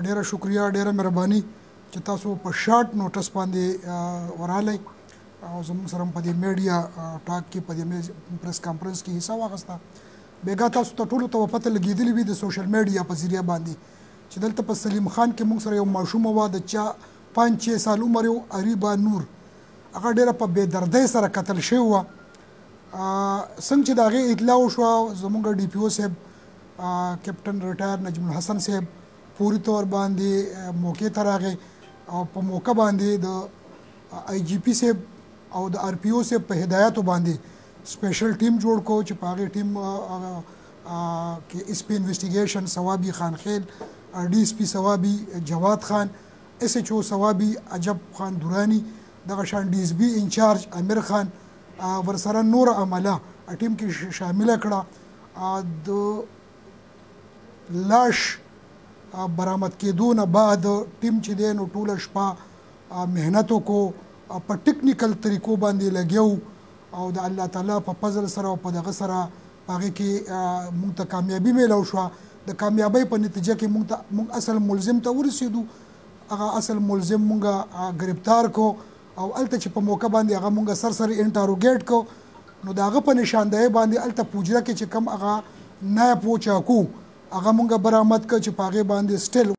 ډیره شکریا ډیره مهرباني چې تاسو په شارټ نوټس باندې ورالی او زموږ سره په دې میډیا ټاک کې په دې پریس کانفرنس کې حصہ واخیسته. بیګا تاسو ته ټولو ته پته لګېدلې وي د سوشل میډیا په ذریعه باندې چې دلته په سلیم خان کې موږ سره یو ماشوم وه د چا 5-6 سال عمر یو اریبا نور هغه ډیره په بېدردۍ سره قتل شوی وه. څنګه چې د هغې اطلاع وشوه زموږ ډي پي او صاحب کیپټن ریټایر نجم الحسن صاحب پوری طور باندې موقع ته راغی او په موقع باندې د آی جی پی صاحب او د آر پی او صاحب په هدایاتو باندې سپیشل ټیم جوړ کو چې په هغې ټیم کې اس پی انویسټیګیشن ثوابي خان خیل ډي اس پي ثوابي جواد خان اس ایچ او ثوابي عجب خان دورانی دغه شان ډي اس بي انچارج امیر خان ورسره نور عمله ټیم کې شامله کړه. د لاش برآمد کېدو نه بعد ټیم چې دی نو ټوله شپه محنت وکړو په ټکنیکل طریقو باندې لګیو او د الله تعالی په فضل سره او په دغه سره په هغې کې موږ ته کامیابي میلاو شوه. د کامیابۍ په نتیجه کې موږ اصل ملزم ته ورسېدو. هغه اصل ملزم موږ گرفتار کو او هلته چې په موقع باندې هغه موږ سرسري انټاروګیټ کو نو د هغه په نشاندهۍ باندې هلته پوجره کې چې کوم هغه نایب و چاقو هغه موږ برآمد کړ چې په هغې باندې سټیل